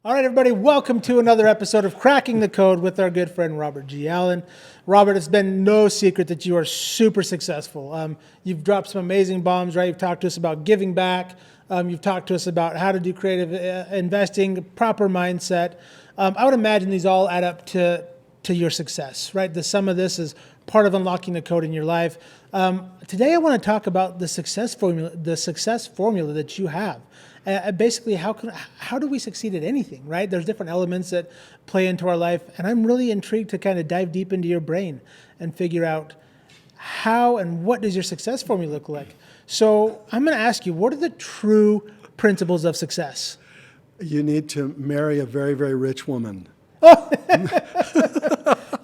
All right, everybody, welcome to another episode of Cracking the Code with our good friend Robert G. Allen. Robert, it's been no secret that you are super successful. You've dropped some amazing bombs, right? You've talked to us about giving back. You've talked to us about how to do creative investing, proper mindset. I would imagine these all add up to your success, right? The sum of this is part of unlocking the code in your life. Today, I want to talk about the success formula that you have. Basically, how do we succeed at anything, right? There's different elements that play into our life, and I'm really intrigued to kind of dive deep into your brain and figure out how and what does your success formula look like. So I'm going to ask you, what are the true principles of success? You need to marry a very, very rich woman.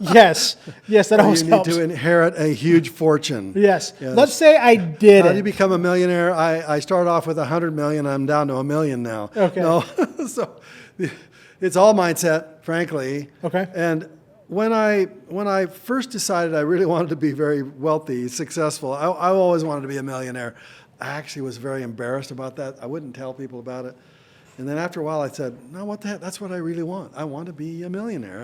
Yes, that always helps. You need to inherit a huge fortune. Yes. Let's say I did How do you become a millionaire? I started off with $100 million. I'm down to $1 million now. Okay. No, so it's all mindset, frankly. Okay. And when I first decided I really wanted to be very wealthy, successful, I always wanted to be a millionaire. I actually was very embarrassed about that. I wouldn't tell people about it. And then after a while, I said, no, what the heck? That's what I really want. I want to be a millionaire.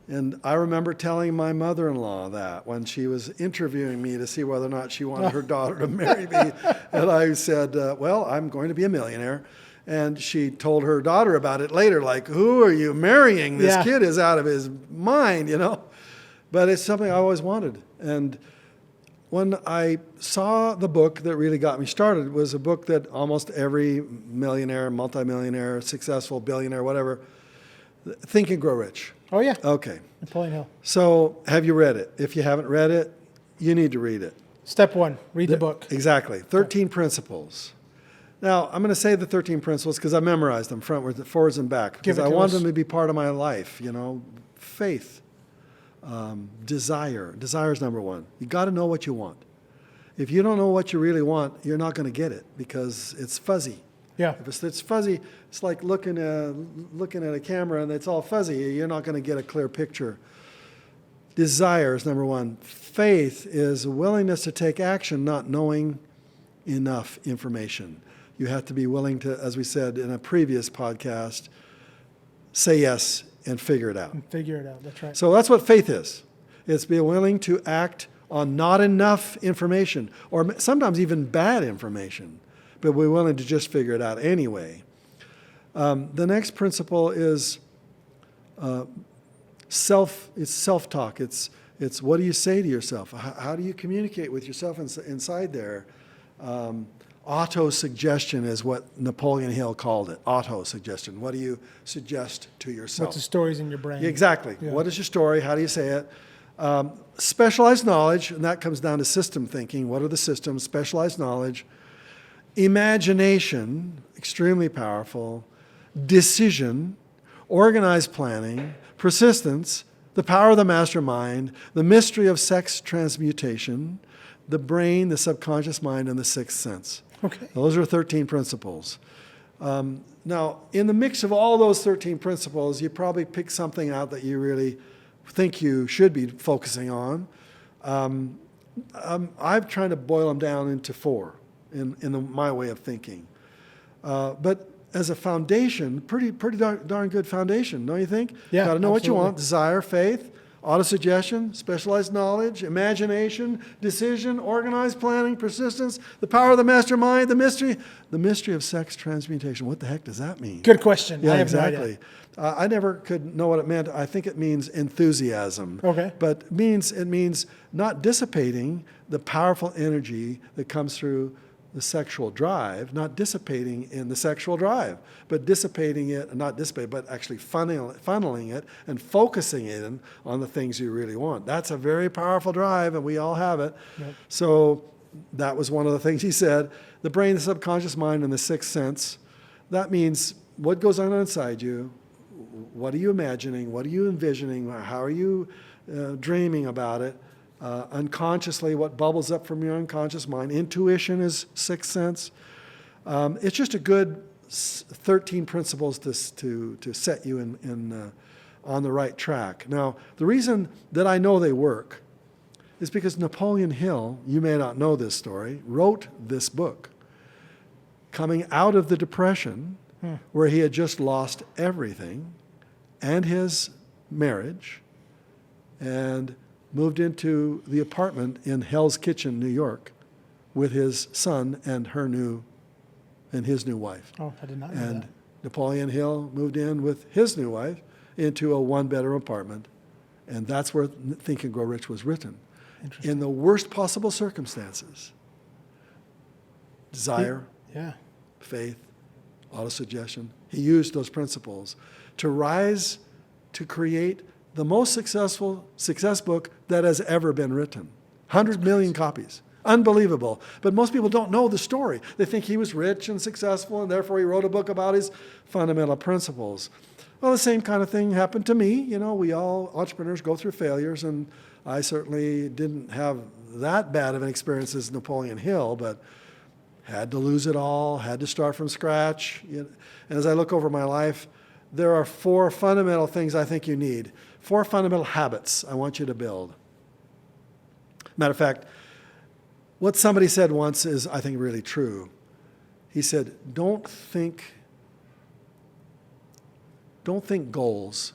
And I remember telling my mother-in-law that when she was interviewing me to see whether or not she wanted her daughter to marry me. And I said, well, I'm going to be a millionaire. And she told her daughter about it later, like, who are you marrying? This kid is out of his mind, you know. But it's something I always wanted. And when I saw the book that really got me started, it was a book that almost every millionaire, multimillionaire, successful billionaire, whatever, Think and Grow Rich. Oh, yeah. Okay. Napoleon Hill. So have you read it? If you haven't read it, you need to read it. Step one, read the book. Exactly. 13 principles. Now, I'm going to say the 13 principles because I memorized them forwards and back because I want them to be part of my life, you know. Faith, desire. Desire is number one. You got to know what you want. If you don't know what you really want, you're not going to get it because it's fuzzy. Yeah. If it's fuzzy, it's like looking at a camera and it's all fuzzy. You're not going to get a clear picture. Desire is number one. Faith is a willingness to take action, not knowing enough information. You have to be willing to, as we said in a previous podcast, say yes and figure it out. That's right. So that's what faith is. It's being willing to act on not enough information, or sometimes even bad information, but we're willing to just figure it out anyway. The next principle is self-talk. It's what do you say to yourself? How do you communicate with yourself inside there? Auto-suggestion is what Napoleon Hill called it, auto-suggestion. What do you suggest to yourself? What's the stories in your brain? Exactly. Yeah. What is your story? How do you say it? Specialized knowledge, and that comes down to system thinking. What are the systems? Specialized knowledge. Imagination, extremely powerful. Decision, organized planning, persistence, the power of the mastermind, the mystery of sex transmutation, the brain, the subconscious mind, and the sixth sense. Okay. Those are 13 principles. Now, in the mix of all those 13 principles, you probably pick something out that you really think you should be focusing on. I'm trying to boil them down into 4 in my way of thinking. But as a foundation, pretty darn good foundation, don't you think? Yeah, got to know absolutely. what you want: desire, faith, autosuggestion, specialized knowledge, imagination, decision, organized planning, persistence, the power of the mastermind, the mystery of sex transmutation. What the heck does that mean? Good question. Yeah, I have exactly. no idea. I never could know what it meant. I think it means enthusiasm. Okay. But it means not dissipating the powerful energy that comes through the sexual drive, not dissipating in the sexual drive, but dissipating it, not dissipate, but actually funneling it and focusing it on the things you really want. That's a very powerful drive, and we all have it. Yep. So that was one of the things he said. The brain, the subconscious mind, and the sixth sense. That means what goes on inside you, what are you imagining, what are you envisioning, how are you dreaming about it, unconsciously, what bubbles up from your unconscious mind. Intuition is sixth sense. It's just a good 13 principles to set you on the right track. Now, the reason that I know they work is because Napoleon Hill, you may not know this story, wrote this book. Coming out of the Depression, where he had just lost everything and his marriage and moved into the apartment in Hell's Kitchen, New York, with his son and his new wife. Oh, I did not know And that. Napoleon Hill moved in with his new wife into a one-bedroom apartment, and that's where Think and Grow Rich was written. In the worst possible circumstances. Desire, Yeah. faith, autosuggestion. He used those principles to rise to create the most successful success book that has ever been written. 100 million copies. Unbelievable. But most people don't know the story. They think he was rich and successful, and therefore he wrote a book about his fundamental principles. Well, the same kind of thing happened to me. You know, we all entrepreneurs go through failures, and I certainly didn't have that bad of an experience as Napoleon Hill, but had to lose it all, had to start from scratch. And as I look over my life, there are 4 fundamental things I think you need. 4 fundamental habits I want you to build. Matter of fact, what somebody said once is, I think, really true. He said, don't think goals.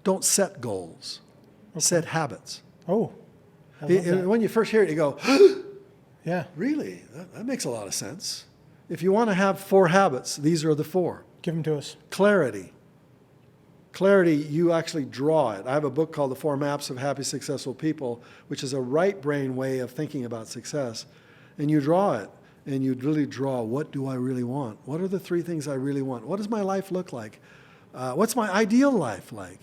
Don't set goals. Okay. Set habits. Oh, I love that. When you first hear it, you go, Yeah. really? That makes a lot of sense. If you want to have 4 habits, these are the 4. Give them to us. Clarity. Clarity, you actually draw it. I have a book called The 4 Maps of Happy, Successful People, which is a right brain way of thinking about success. And you draw it, and you really draw, what do I really want? What are the 3 things I really want? What does my life look like? What's my ideal life like?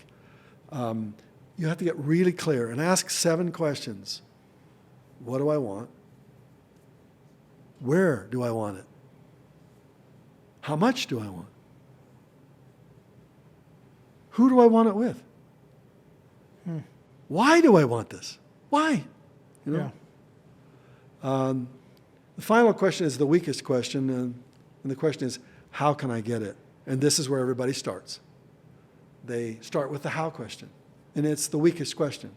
You have to get really clear and ask 7 questions. What do I want? Where do I want it? How much do I want? Who do I want it with? Why do I want this? Why? You know? Yeah. The final question is the weakest question, and the question is, how can I get it? And this is where everybody starts. They start with the how question, and it's the weakest question.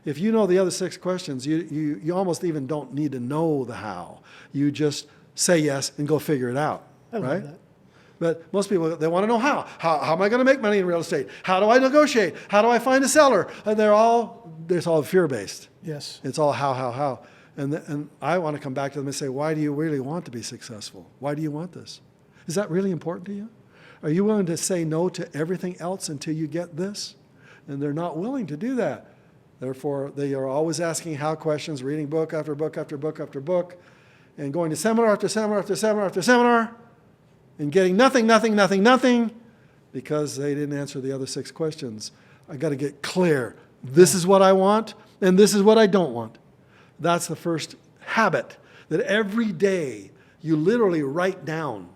If you know the other 6 questions, you almost even don't need to know the how. You just say yes and go figure it out, I love right? that. But most people, they want to know how. How am I going to make money in real estate? How do I negotiate? How do I find a seller? And it's all fear-based. Yes. It's all how. And I want to come back to them and say, why do you really want to be successful? Why do you want this? Is that really important to you? Are you willing to say no to everything else until you get this? And they're not willing to do that. Therefore, they are always asking how questions, reading book after book after book after book, and going to seminar after seminar after seminar after seminar, and getting nothing, because they didn't answer the other 6 questions. I got to get clear. This is what I want, and this is what I don't want. That's the first habit, that every day you literally write down.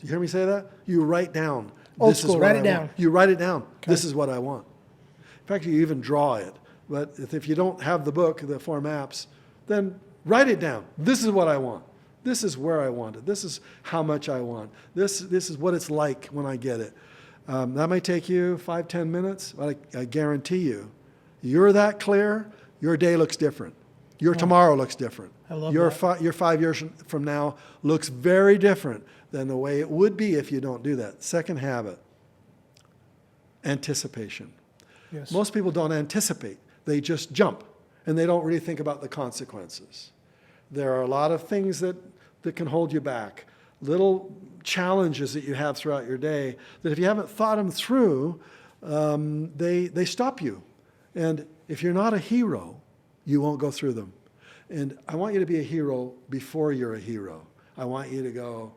You hear me say that? You write down. Old school, write it down. You write it down. Okay. This is what I want. In fact, you even draw it. But if you don't have the book, the 4 maps, then write it down. This is what I want. This is where I want it. This is how much I want. This is what it's like when I get it. That may take you 5-10 minutes, but I guarantee you're that clear, your day looks different. Your tomorrow looks different. I love your that. Your 5 years from now looks very different than the way it would be if you don't do that. Second habit, anticipation. Yes. Most people don't anticipate. They just jump, and they don't really think about the consequences. There are a lot of things that can hold you back, little challenges that you have throughout your day that if you haven't thought them through, they stop you. And if you're not a hero, you won't go through them. And I want you to be a hero before you're a hero. I want you to go,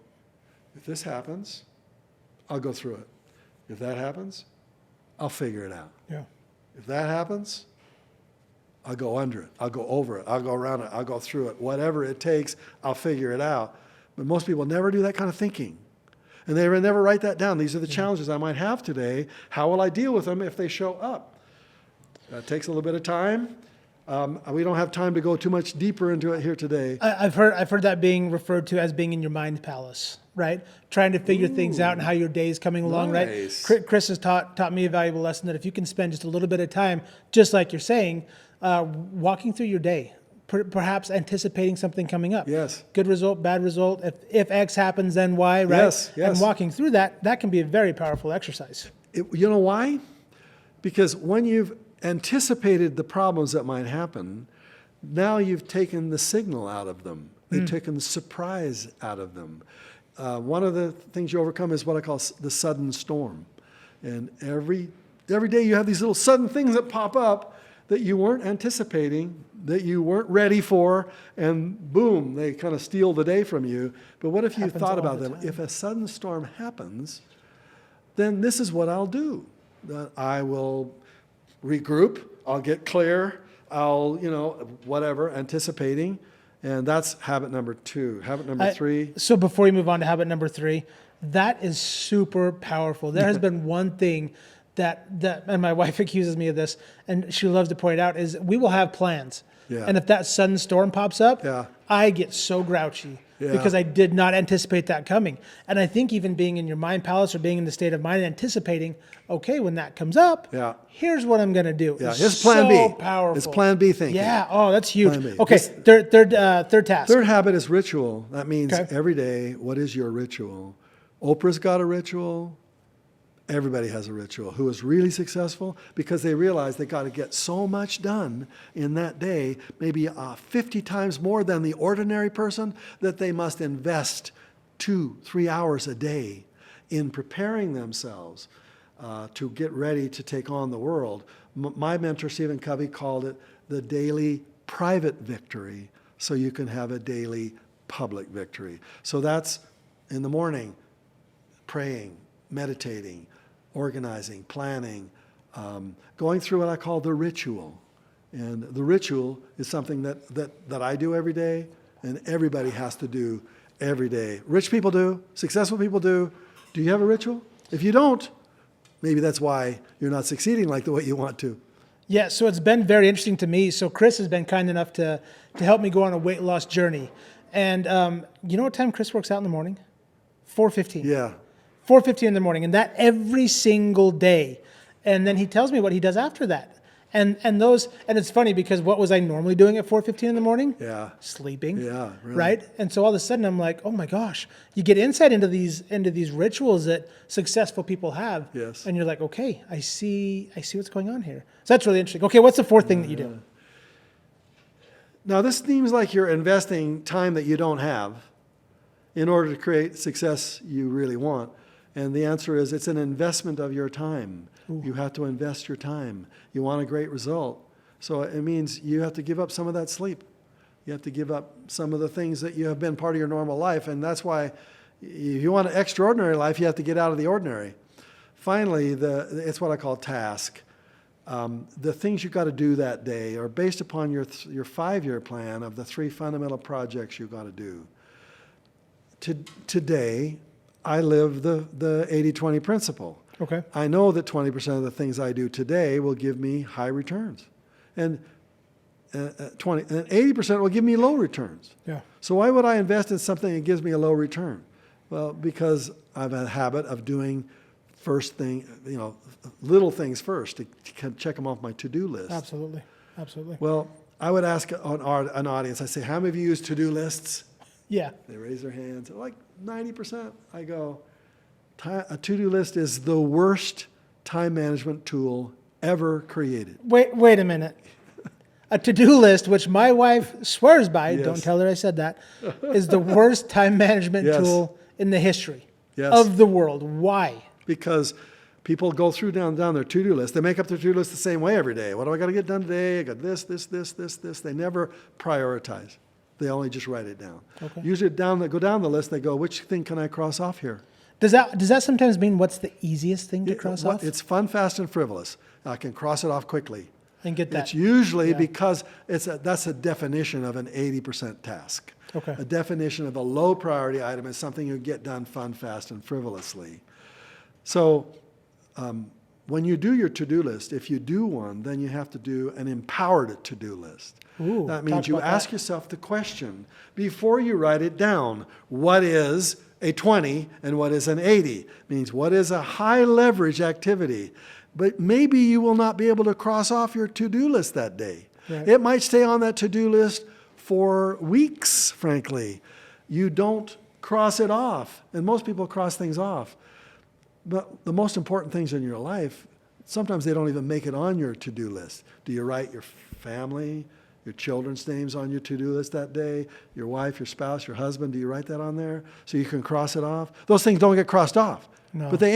if this happens, I'll go through it. If that happens, I'll figure it out. Yeah. If that happens, I'll go under it. I'll go over it. I'll go around it. I'll go through it. Whatever it takes, I'll figure it out. But most people never do that kind of thinking. And they never write that down. These are the challenges I might have today. How will I deal with them if they show up? That takes a little bit of time. We don't have time to go too much deeper into it here today. I've heard that being referred to as being in your mind palace, right? Trying to figure things out and how your day is coming along, nice. right? Chris has taught me a valuable lesson that if you can spend just a little bit of time, just like you're saying, walking through your day, perhaps anticipating something coming up. Yes. Good result, bad result. If X happens, then Y, right? Yes, yes. And walking through that can be a very powerful exercise. You know why? Because when you've anticipated the problems that might happen, now you've taken the signal out of them. You've taken the surprise out of them. One of the things you overcome is what I call the sudden storm. And every day you have these little sudden things that pop up that you weren't anticipating, that you weren't ready for, and boom, they kind of steal the day from you. But what if you Happens thought all about the them? time. If a sudden storm happens, then this is what I'll do. I will regroup, I'll get clear, I'll, whatever, anticipating. And that's habit number 2. Habit number 3. So before you move on to habit number 3, that is super powerful. There has been one thing that and my wife accuses me of this, and she loves to point out, is we will have plans. Yeah. And if that sudden storm pops up, Yeah. I get so grouchy Yeah. because I did not anticipate that coming. And I think even being in your mind palace or being in the state of mind anticipating, okay, when that comes up, Yeah. here's what I'm going to do. Yeah, It's here's plan so B. powerful. It's plan B thinking. Yeah. Oh, that's huge. Plan B. Okay. This- Third task. Third habit is ritual. That means Okay. every day, what is your ritual? Oprah's got a ritual. Everybody has a ritual. Who is really successful? Because they realize they got to get so much done in that day, maybe 50 times more than the ordinary person, that they must invest 2-3 hours a day in preparing themselves to get ready to take on the world. My mentor, Stephen Covey, called it the daily private victory, so you can have a daily public victory. So that's in the morning, praying, meditating, organizing, planning, going through what I call the ritual. And the ritual is something that I do every day, and everybody has to do every day. Rich people do, successful people do. Do you have a ritual? If you don't, maybe that's why you're not succeeding like the way you want to. Yeah, so it's been very interesting to me. So Chris has been kind enough to help me go on a weight loss journey. And you know what time Chris works out in the morning? 4:15. Yeah. 4:15 in the morning, and that every single day. And then he tells me what he does after that. And it's funny because what was I normally doing at 4:15 in the morning? Yeah. Sleeping. Yeah, really. Right? And so all of a sudden I'm like, oh my gosh, you get insight into these rituals that successful people have. Yes. And you're like, okay, I see what's going on here. So that's really interesting. Okay, what's the fourth thing that you do? Now, this seems like you're investing time that you don't have in order to create success you really want. And the answer is it's an investment of your time. Ooh. You have to invest your time. You want a great result. So it means you have to give up some of that sleep. You have to give up some of the things that you have been part of your normal life. And that's why if you want an extraordinary life, you have to get out of the ordinary. Finally, it's what I call task. The things you've got to do that day are based upon your 5-year plan of the 3 fundamental projects you've got to do. Today, I live the 80-20 principle. Okay. I know that 20% of the things I do today will give me high returns. And 80% will give me low returns. Yeah. So why would I invest in something that gives me a low return? Well, because I have a habit of doing little things first to check them off my to-do list. Absolutely. Absolutely. Well, I would ask an audience, I say, how many of you use to-do lists? Yeah. They raise their hands. Like 90%. I go, a to-do list is the worst time management tool ever created. Wait a minute. A to-do list, which my wife swears by, Yes. don't tell her I said that, is the worst time management Yes. tool in the history Yes. of the world. Why? Because people go through down their to-do list. They make up their to-do list the same way every day. What do I got to get done today? I got this. They never prioritize. They only just write it down. Okay. Usually go down the list, they go, which thing can I cross off here? Does that sometimes mean what's the easiest thing to cross off? It's fun, fast, and frivolous. I can cross it off quickly. And get that. It's usually Yeah. because that's a definition of an 80% task. Okay. A definition of a low priority item is something you get done fun, fast, and frivolously. So when you do your to-do list, if you do one, then you have to do an empowered to-do list. Ooh, that means talk you about ask that. yourself the question, before you write it down, what is a 20 and what is an 80? Means what is a high leverage activity? But maybe you will not be able to cross off your to-do list that day. Right. It might stay on that to-do list for weeks, frankly. You don't cross it off. And most people cross things off. But the most important things in your life, sometimes they don't even make it on your to-do list. Do you write your family, your children's names on your to-do list that day? Your wife, your spouse, your husband, do you write that on there so you can cross it off? Those things don't get crossed off. No. But they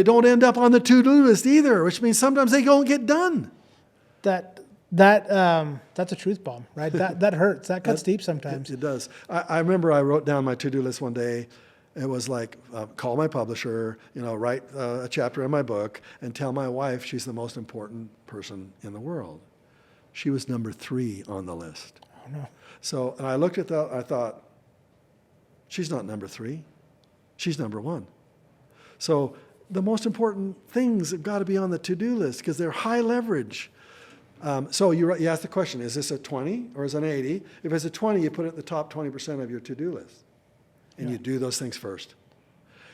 don't end up on the to-do list either, which means sometimes they don't get done. That's a truth bomb, right? That hurts. That cuts deep sometimes. It does. I remember I wrote down my to-do list one day. It was like, call my publisher, write a chapter in my book, and tell my wife she's the most important person in the world. She was number 3 on the list. Oh, no. So, and I looked at that, I thought, she's not number 3. She's number 1. So the most important things have got to be on the to-do list because they're high leverage. So you ask the question, is this a 20 or is it an 80? If it's a 20, you put it in the top 20% of your to-do list. And you do those things first.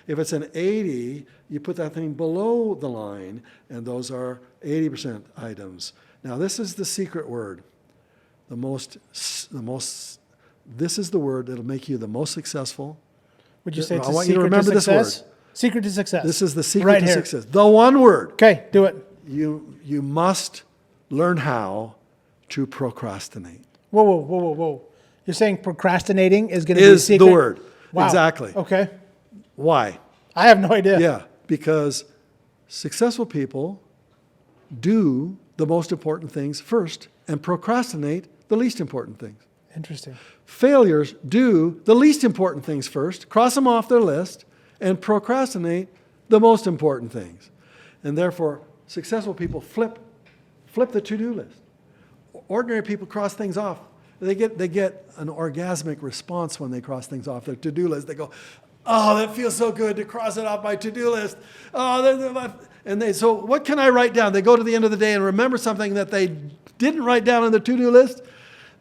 If it's an 80, you put that thing below the line, and those are 80% items. Now, this is the secret word. This is the word that'll make you the most successful. Would you say it's I a want you to secret to remember this success? word. Secret to success. This is the secret right to here. success. The one word. Okay, do it. You must learn how to procrastinate. Whoa. You're saying procrastinating is going to be a Is secret? the word. Wow. Exactly. Okay. Why? I have no idea. Yeah, because successful people do the most important things first and procrastinate the least important things. Interesting. Failures do the least important things first, cross them off their list, and procrastinate the most important things. And therefore, successful people flip the to-do list. Ordinary people cross things off. They get an orgasmic response when they cross things off their to-do list. They go, oh, that feels so good to cross it off my to-do list. So what can I write down? They go to the end of the day and remember something that they didn't write down on the to-do list.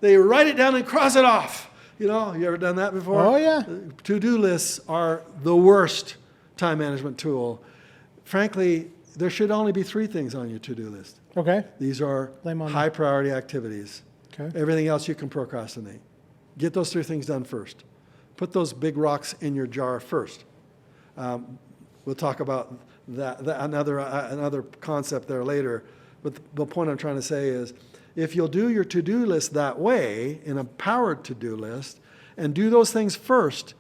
They write it down and cross it off. You ever done that before? Oh, yeah. To-do lists are the worst time management tool. Frankly, there should only be 3 things on your to-do list. Okay. These are high priority activities. Okay. Everything else you can procrastinate. Get those 3 things done first. Put those big rocks in your jar first. We'll talk about another concept there later. But the point I'm trying to say is, if you'll do your to-do list that way, in a powered to-do list, and do those things first,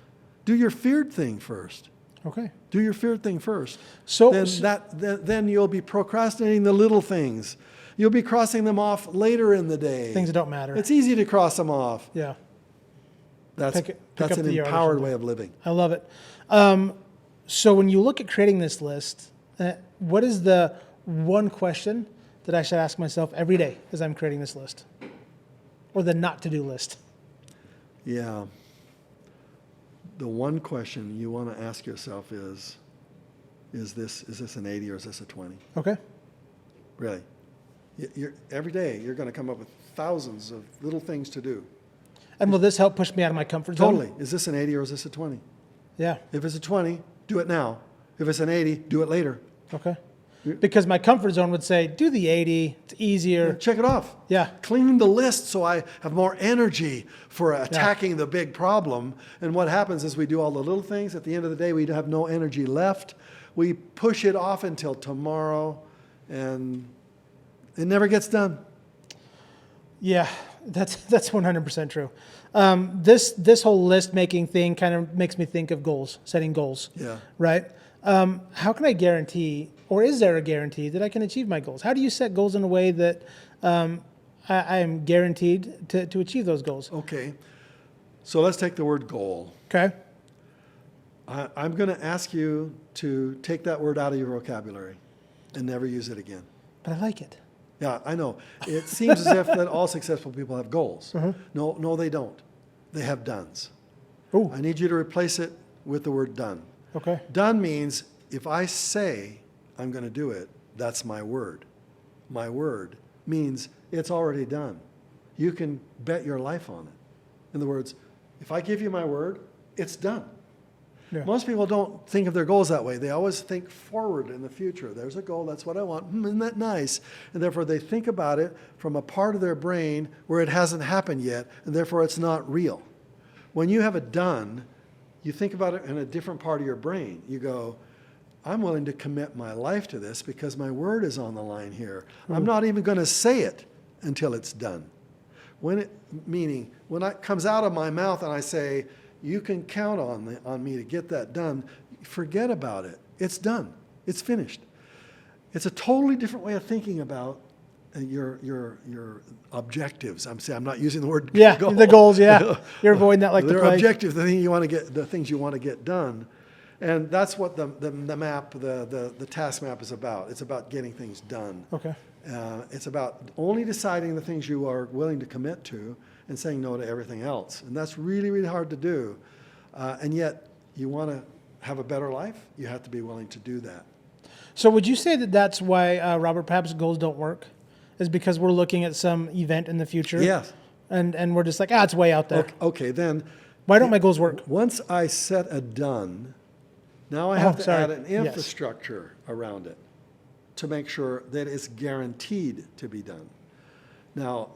do your feared thing first. Okay. Do your feared thing first. So Then you'll be procrastinating the little things. You'll be crossing them off later in the day. things that don't matter. It's easy to cross them off. Yeah. That's Pick an up the yard or empowered something. way of living. I love it. So when you look at creating this list, what is the one question that I should ask myself every day as I'm creating this list? Or the not to do list? Yeah. The one question you want to ask yourself is this an 80 or is this a 20? Okay. Really. Every day you're going to come up with thousands of little things to do. And will this help push me out of my comfort zone? Totally. Is this an 80 or is this a 20? Yeah. If it's a 20, do it now. If it's an 80, do it later. Okay. Because my comfort zone would say, do the 80, it's easier. Check it off. Yeah. Clean the list so I have more energy for attacking the big problem. And what happens is we do all the little things. At the end of the day, we have no energy left. We push it off until tomorrow, and it never gets done. Yeah, that's 100% true. This whole list making thing kind of makes me think of goals, setting goals. Yeah. Right? How can I guarantee, or is there a guarantee that I can achieve my goals? How do you set goals in a way that I am guaranteed to achieve those goals? Okay. So let's take the word goal. Okay. I'm going to ask you to take that word out of your vocabulary and never use it again. But I like it. Yeah, I know. It seems as if that all successful people have goals. No, they don't. They have dones. Ooh. I need you to replace it with the word done. Okay. Done means if I say I'm going to do it, that's my word. My word means it's already done. You can bet your life on it. In other words, if I give you my word, it's done. Yeah. Most people don't think of their goals that way. They always think forward in the future. There's a goal, that's what I want. Isn't that nice? And therefore they think about it from a part of their brain where it hasn't happened yet, and therefore it's not real. When you have it done, you think about it in a different part of your brain. You go, I'm willing to commit my life to this because my word is on the line here. I'm not even going to say it until it's done. Meaning, when it comes out of my mouth and I say, you can count on me to get that done, forget about it. It's done. It's finished. It's a totally different way of thinking about your objectives. I'm not using the word goal. The goals, yeah. You're avoiding that like the plague. Objectives, the things you want to get done. And that's what the map, the task map is about. It's about getting things done. Okay. It's about only deciding the things you are willing to commit to and saying no to everything else. And that's really, really hard to do. And yet, you want to have a better life, you have to be willing to do that. So would you say that that's why, Robert, perhaps goals don't work? Is because we're looking at some event in the future? Yes. And we're just like, it's way out there. Okay, then. Why don't my goals work? Once I set a done, now I have to add an infrastructure around it to make sure that it's guaranteed to be done. Now,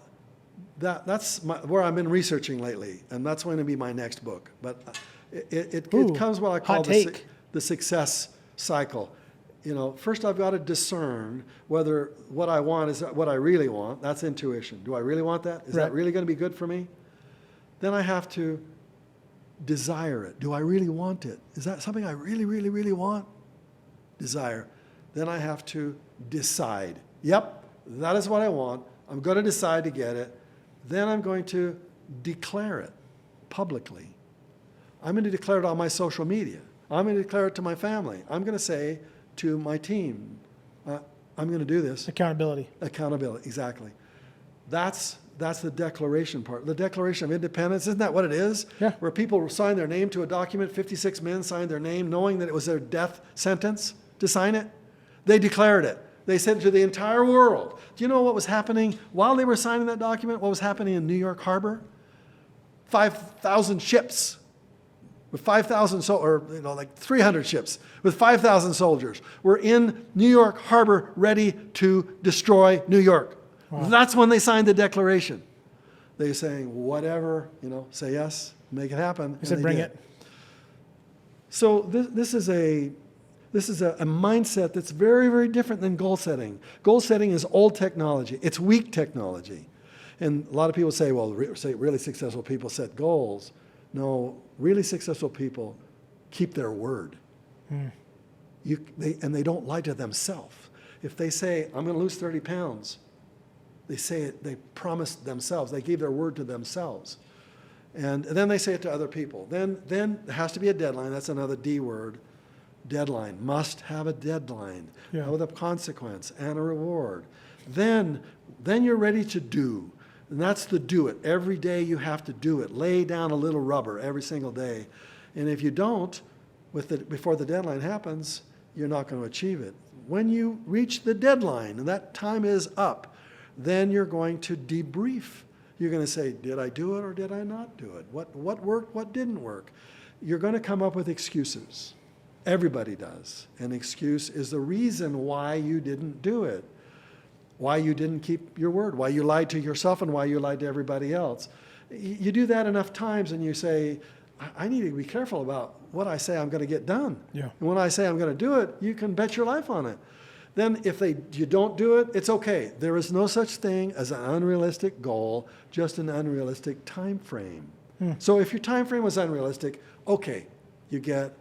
that's where I've been researching lately, and that's going to be my next book. But it comes what I call the success cycle. First I've got to discern whether what I want is what I really want. That's intuition. Do I really want that? Is that really going to be good for me? Then I have to desire it. Do I really want it? Is that something I really, really, really want? Desire. Then I have to decide. Yep, that is what I want. I'm going to decide to get it. Then I'm going to declare it publicly. I'm going to declare it on my social media. I'm going to declare it to my family. I'm going to say to my team, I'm going to do this. Accountability, exactly. That's the declaration part. The Declaration of Independence, isn't that what it is? Yeah. Where people sign their name to a document, 56 men signed their name knowing that it was their death sentence to sign it. They declared it. They said it to the entire world. Do you know what was happening while they were signing that document? What was happening in New York Harbor? 5,000 ships with 5,000, like 300 ships with 5,000 soldiers were in New York Harbor ready to destroy New York. Wow. That's when they signed the Declaration. They were saying, whatever, say yes, make it happen. They said, bring it. So this is a mindset that's very, very different than goal setting. Goal setting is old technology. It's weak technology. And a lot of people say, well, really successful people set goals. No, really successful people keep their word. And they don't lie to themselves. If they say, I'm going to lose 30 pounds, they say it, they promise themselves. They gave their word to themselves. And then they say it to other people. Then there has to be a deadline. That's another D word. Deadline. Must have a deadline with a consequence and a reward. Then you're ready to do. And that's the do it. Every day you have to do it. Lay down a little rubber every single day. And if you don't, before the deadline happens, you're not going to achieve it. When you reach the deadline and that time is up, then you're going to debrief. You're going to say, did I do it or did I not do it? What worked, what didn't work? You're going to come up with excuses. Everybody does. An excuse is the reason why you didn't do it, why you didn't keep your word, why you lied to yourself and why you lied to everybody else. You do that enough times and you say, I need to be careful about what I say I'm going to get done. Yeah. And when I say I'm going to do it, you can bet your life on it. Then if you don't do it, it's okay. There is no such thing as an unrealistic goal, just an unrealistic time frame. So if your time frame was unrealistic, okay, you get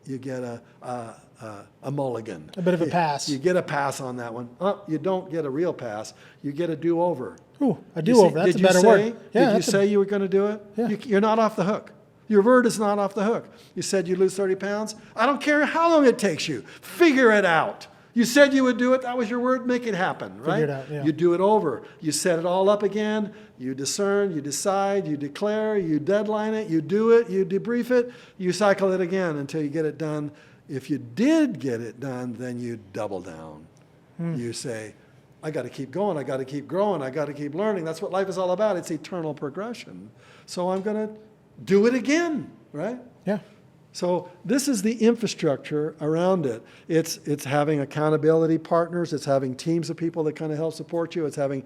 a mulligan. A bit of a pass. You get a pass on that one. You don't get a real pass. You get a do-over. Ooh, a do-over. That's a better word. Did you say you were going to do it? Yeah. You're not off the hook. Your word is not off the hook. You said you lose 30 pounds. I don't care how long it takes you. Figure it out. You said you would do it. That was your word. Make it happen, right? Figure it out, yeah. You do it over. You set it all up again. You discern, you decide, you declare, you deadline it, you do it, you debrief it, you cycle it again until you get it done. If you did get it done, then you double down. You say, I got to keep going. I got to keep growing. I got to keep learning. That's what life is all about. It's eternal progression. So I'm going to do it again, right? Yeah. So this is the infrastructure around it. It's having accountability partners. It's having teams of people that kind of help support you. It's having,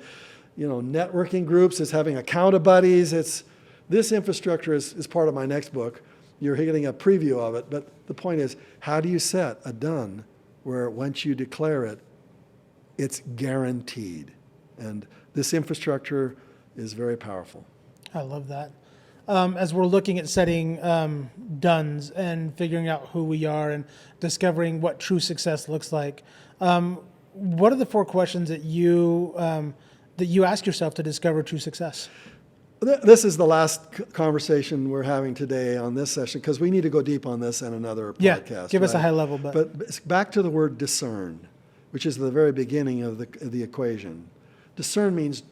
networking groups. It's having buddies. This infrastructure is part of my next book. You're getting a preview of it. But the point is, how do you set a done where once you declare it, it's guaranteed? And this infrastructure is very powerful. I love that. As we're looking at setting dones and figuring out who we are and discovering what true success looks like, what are the 4 questions that you ask yourself to discover true success? This is the last conversation we're having today on this session, because we need to go deep on this in another podcast. Yeah, give us a high level. But back to the word discern, which is the very beginning of the equation. Discern means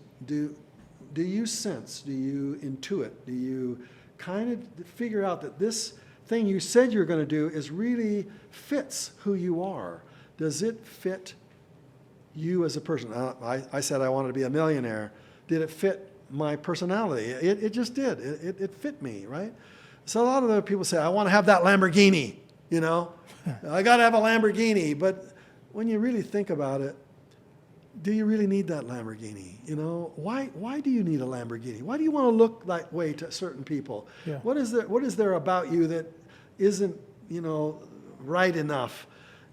do you sense, do you intuit, do you kind of figure out that this thing you said you're going to do is really fits who you are? Does it fit you as a person? I said I wanted to be a millionaire. Did it fit my personality? It just did. It fit me, right? So a lot of other people say, I want to have that Lamborghini, I got to have a Lamborghini. But when you really think about it, do you really need that Lamborghini? Why do you need a Lamborghini? Why do you want to look that way to certain people? Yeah. What is there about you that isn't, right enough?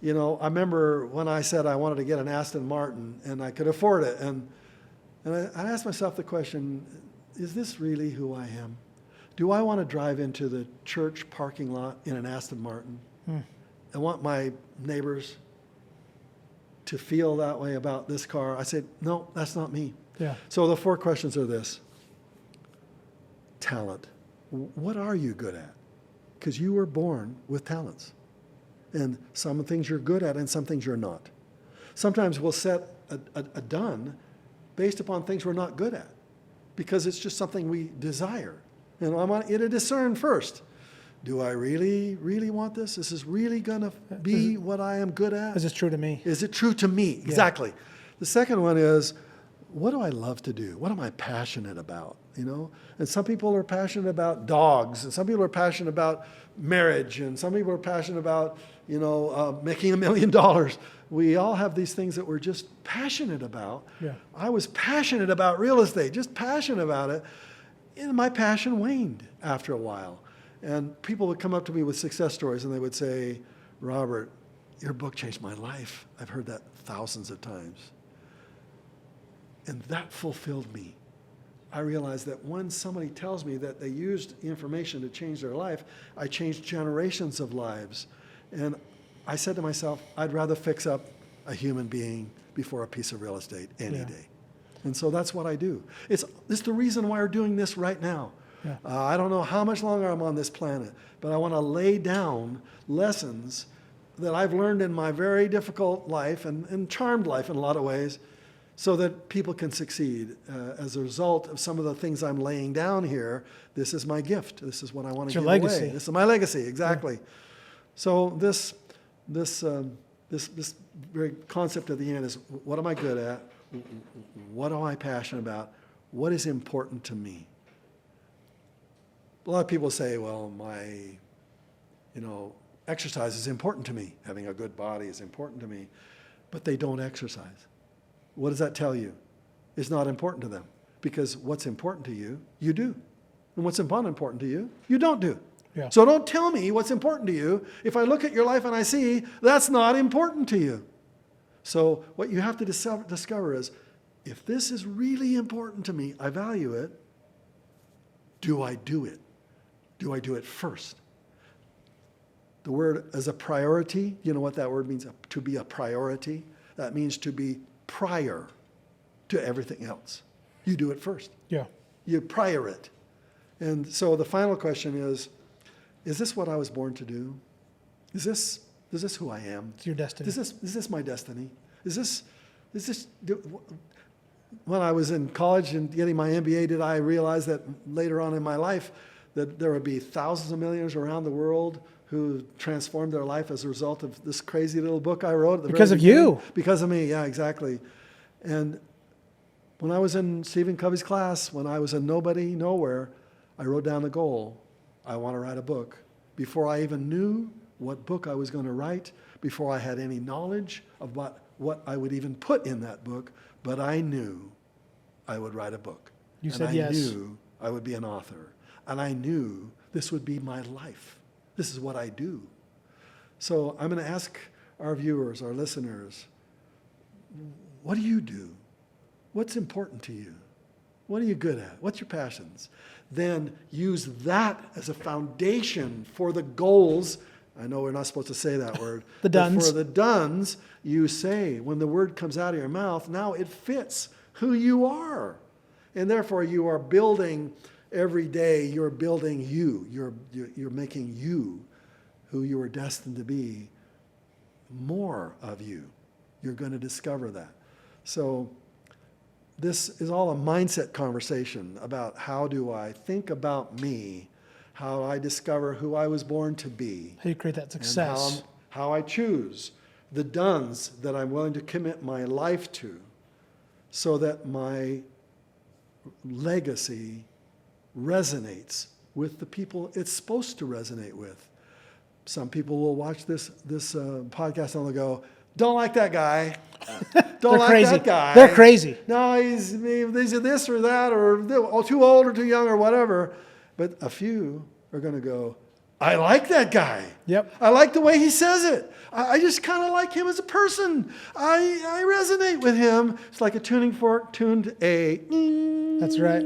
I remember when I said I wanted to get an Aston Martin and I could afford it. And I asked myself the question, is this really who I am? Do I want to drive into the church parking lot in an Aston Martin? I want my neighbors to feel that way about this car. I said, no, that's not me. Yeah. So the 4 questions are this. Talent. What are you good at? Because you were born with talents. And some things you're good at and some things you're not. Sometimes we'll set a done based upon things we're not good at, because it's just something we desire. And I want you to discern first. Do I really, really want this? Is this really going to be what I am good at? Is this true to me? Is it true to me? Yeah. Exactly. The second one is, what do I love to do? What am I passionate about? And some people are passionate about dogs, and some people are passionate about marriage, and some people are passionate about, making $1 million. We all have these things that we're just passionate about. Yeah. I was passionate about real estate, just passionate about it. And my passion waned after a while. And people would come up to me with success stories and they would say, Robert, your book changed my life. I've heard that thousands of times. And that fulfilled me. I realized that when somebody tells me that they used information to change their life, I changed generations of lives. And I said to myself, I'd rather fix up a human being before a piece of real estate any day. And so that's what I do. It's the reason why we're doing this right now. Yeah. I don't know how much longer I'm on this planet, but I want to lay down lessons that I've learned in my very difficult life and charmed life in a lot of ways, so that people can succeed. As a result of some of the things I'm laying down here, this is my gift. This is what I want to give away. This is my legacy, exactly. Yeah. So this very concept at the end is, what am I good at? What am I passionate about? What is important to me? A lot of people say, well, my, exercise is important to me. Having a good body is important to me. But they don't exercise. What does that tell you? It's not important to them. Because what's important to you, you do. And what's not important to you, you don't do. Yeah. So don't tell me what's important to you if I look at your life and I see that's not important to you. So what you have to discover is, if this is really important to me, I value it, do I do it? Do I do it first? The word as a priority, you know what that word means? To be a priority? That means to be prior to everything else. You do it first. Yeah. You prior it. And so the final question is this what I was born to do? Is this who I am? It's your destiny. Is this my destiny? When I was in college and getting my MBA, did I realize that later on in my life that there would be thousands of millionaires around the world who transformed their life as a result of this crazy little book I wrote? At the Because very of beginning? you. Because of me, yeah, exactly. And when I was in Stephen Covey's class, when I was a nobody, nowhere, I wrote down the goal. I want to write a book before I even knew what book I was going to write, before I had any knowledge of what I would even put in that book, but I knew I would write a book. You and said I yes. knew I would be an author. And I knew this would be my life. This is what I do. So I'm going to ask our viewers, our listeners, what do you do? What's important to you? What are you good at? What's your passions? Then use that as a foundation for the goals. I know we're not supposed to say that word. The but dones. for the dones, you say, when the word comes out of your mouth, now it fits who you are. And therefore you are building every day, you're building you. You're making you who you are destined to be, more of you. You're going to discover that. So this is all a mindset conversation about how do I think about me, how I discover who I was born to be. How you create that success. And how I choose the dones that I'm willing to commit my life to so that my legacy resonates with the people it's supposed to resonate with. Some people will watch this podcast and they'll go, don't like that guy. Don't like crazy. that guy. They're crazy. No, he's this or that, or too old or too young or whatever. But a few are going to go, I like that guy. Yep. I like the way he says it. I just kind of like him as a person. I resonate with him. It's like a tuning fork tuned A. That's right.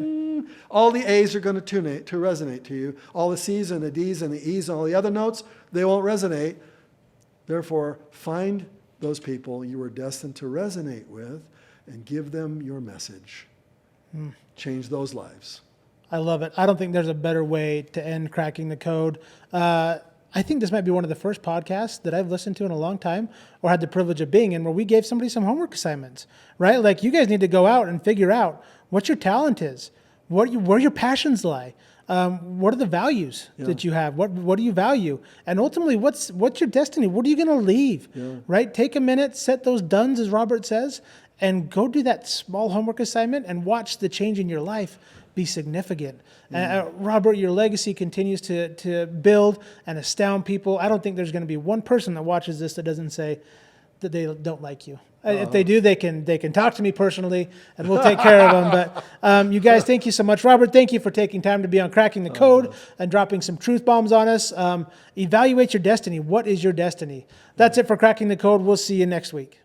All the A's are going to resonate to you. All the C's and the D's and the E's and all the other notes, they won't resonate. Therefore, find those people you are destined to resonate with and give them your message. Change those lives. I love it. I don't think there's a better way to end Cracking the Code. I think this might be one of the first podcasts that I've listened to in a long time or had the privilege of being in where we gave somebody some homework assignments, right? Like you guys need to go out and figure out what your talent is, where your passions lie. What are the values that you have? What do you value? And ultimately, what's your destiny? What are you going to leave? Right? Take a minute, set those dones, as Robert says, and go do that small homework assignment and watch the change in your life be significant. Robert, your legacy continues to build and astound people. I don't think there's going to be one person that watches this that doesn't say that they don't like you. If they do, they can talk to me personally, and we'll take care of them. But you guys, thank you so much. Robert, thank you for taking time to be on Cracking the Code and dropping some truth bombs on us. Evaluate your destiny. What is your destiny? That's it for Cracking the Code. We'll see you next week.